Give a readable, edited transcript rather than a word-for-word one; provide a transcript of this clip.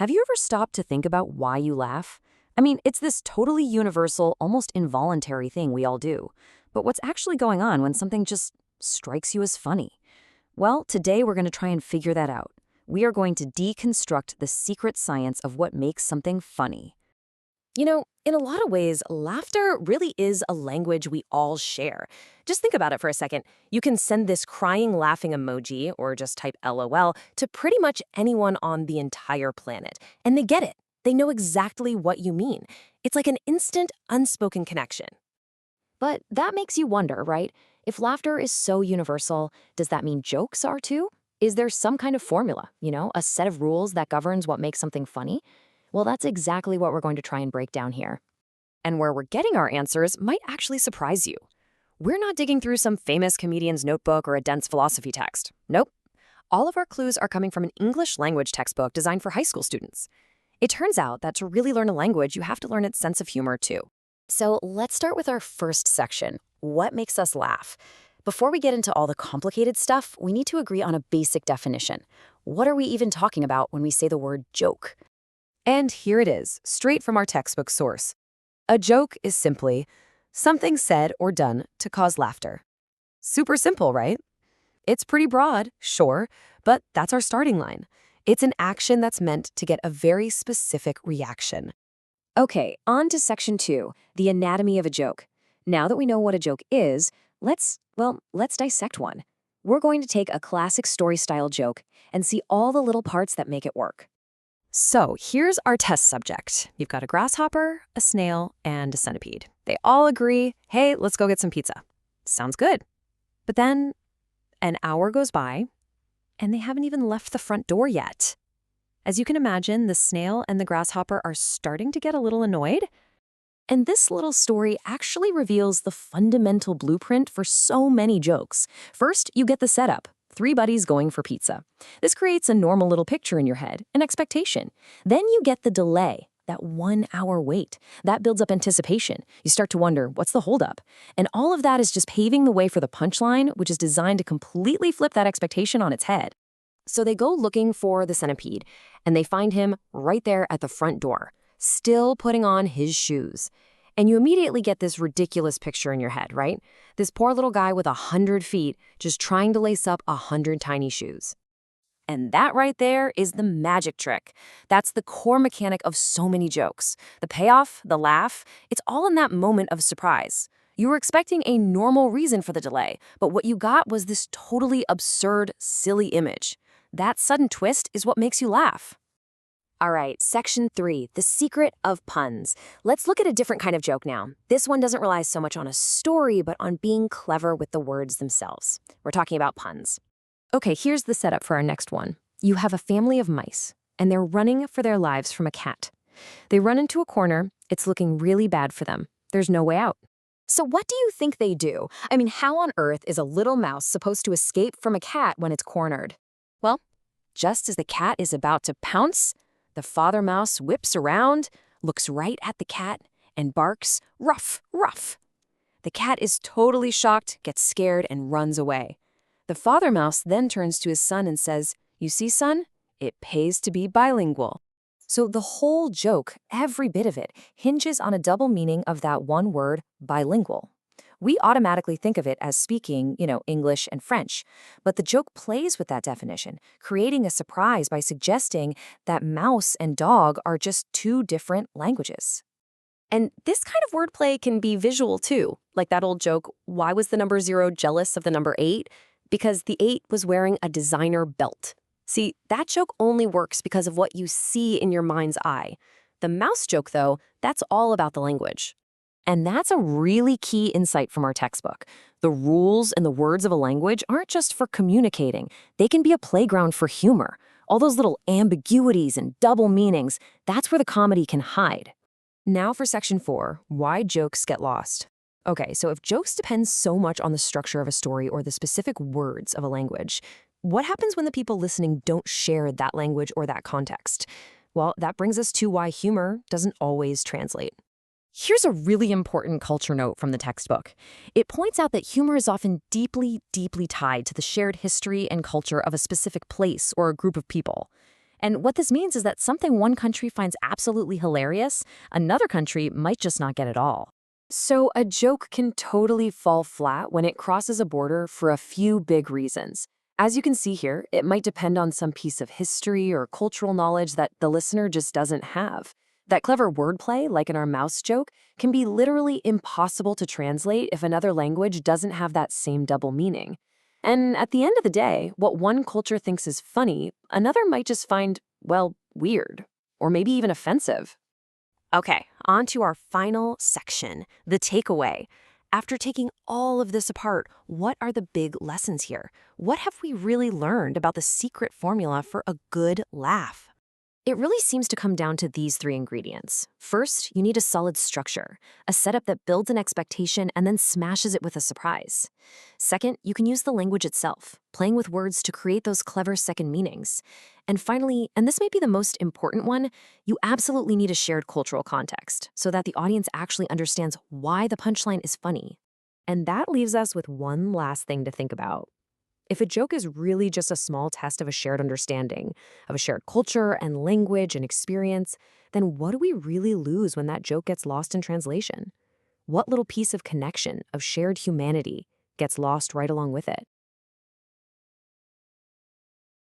Have you ever stopped to think about why you laugh? I mean, it's this totally universal, almost involuntary thing we all do. But what's actually going on when something just strikes you as funny? Well, today we're going to try and figure that out. We are going to deconstruct the secret science of what makes something funny. You know, in a lot of ways, laughter really is a language we all share. Just think about it for a second. You can send this crying laughing emoji, or just type LOL, to pretty much anyone on the entire planet. And they get it. They know exactly what you mean. It's like an instant, unspoken connection. But that makes you wonder, right? If laughter is so universal, does that mean jokes are too? Is there some kind of formula, a set of rules that governs what makes something funny? Well, that's exactly what we're going to try and break down here. And where we're getting our answers might actually surprise you. We're not digging through some famous comedian's notebook or a dense philosophy text. Nope. All of our clues are coming from an English language textbook designed for high school students. It turns out that to really learn a language, you have to learn its sense of humor too. So let's start with our first section, what makes us laugh? Before we get into all the complicated stuff, we need to agree on a basic definition. What are we even talking about when we say the word joke? And here it is, straight from our textbook source. A joke is simply something said or done to cause laughter. Super simple, right? It's pretty broad, sure, but that's our starting line. It's an action that's meant to get a very specific reaction. Okay, on to section 2, the anatomy of a joke. Now that we know what a joke is, let's dissect one. We're going to take a classic story-style joke and see all the little parts that make it work. So here's our test subject. You've got a grasshopper, a snail, and a centipede. They all agree, hey, let's go get some pizza. Sounds good. But then an hour goes by, and they haven't even left the front door yet. As you can imagine, the snail and the grasshopper are starting to get a little annoyed. And this little story actually reveals the fundamental blueprint for so many jokes. First, you get the setup. 3 buddies going for pizza. This creates a normal little picture in your head, an expectation. Then you get the delay, that 1 hour wait. That builds up anticipation. You start to wonder, what's the holdup? And all of that is just paving the way for the punchline, which is designed to completely flip that expectation on its head. So they go looking for the centipede, and they find him right there at the front door, still putting on his shoes. And you immediately get this ridiculous picture in your head, right? This poor little guy with 100 feet just trying to lace up 100 tiny shoes. And that right there is the magic trick. That's the core mechanic of so many jokes. The payoff, the laugh, it's all in that moment of surprise. You were expecting a normal reason for the delay, but what you got was this totally absurd, silly image. That sudden twist is what makes you laugh. All right, section 3, the secret of puns. Let's look at a different kind of joke now. This one doesn't rely so much on a story, but on being clever with the words themselves. We're talking about puns. Okay, here's the setup for our next one. You have a family of mice, and they're running for their lives from a cat. They run into a corner. It's looking really bad for them. There's no way out. So what do you think they do? I mean, how on earth is a little mouse supposed to escape from a cat when it's cornered? Well, just as the cat is about to pounce, the father mouse whips around, looks right at the cat, and barks, "Ruff, ruff." The cat is totally shocked, gets scared, and runs away. The father mouse then turns to his son and says, "You see, son, it pays to be bilingual." So the whole joke, every bit of it, hinges on a double meaning of that one word, bilingual. We automatically think of it as speaking, English and French. But the joke plays with that definition, creating a surprise by suggesting that mouse and dog are just 2 different languages. And this kind of wordplay can be visual too, like that old joke, why was the number 0 jealous of the number 8? Because the 8 was wearing a designer belt. See, that joke only works because of what you see in your mind's eye. The mouse joke, though, that's all about the language. And that's a really key insight from our textbook. The rules and the words of a language aren't just for communicating. They can be a playground for humor. All those little ambiguities and double meanings, that's where the comedy can hide. Now for section 4, why jokes get lost. Okay, so if jokes depend so much on the structure of a story or the specific words of a language, what happens when the people listening don't share that language or that context? Well, that brings us to why humor doesn't always translate. Here's a really important culture note from the textbook. It points out that humor is often deeply, deeply tied to the shared history and culture of a specific place or a group of people. And what this means is that something one country finds absolutely hilarious, another country might just not get at all. So a joke can totally fall flat when it crosses a border for a few big reasons. As you can see here, it might depend on some piece of history or cultural knowledge that the listener just doesn't have. That clever wordplay, like in our mouse joke, can be literally impossible to translate if another language doesn't have that same double meaning. And at the end of the day, what one culture thinks is funny, another might just find, well, weird, or maybe even offensive. Okay, on to our final section, the takeaway. After taking all of this apart, what are the big lessons here? What have we really learned about the secret formula for a good laugh? It really seems to come down to these three ingredients. First, you need a solid structure, a setup that builds an expectation and then smashes it with a surprise. Second, you can use the language itself, playing with words to create those clever second meanings. And finally, and this may be the most important one, you absolutely need a shared cultural context so that the audience actually understands why the punchline is funny. And that leaves us with one last thing to think about. If a joke is really just a small test of a shared understanding, of a shared culture and language and experience, then what do we really lose when that joke gets lost in translation? What little piece of connection, of shared humanity, gets lost right along with it?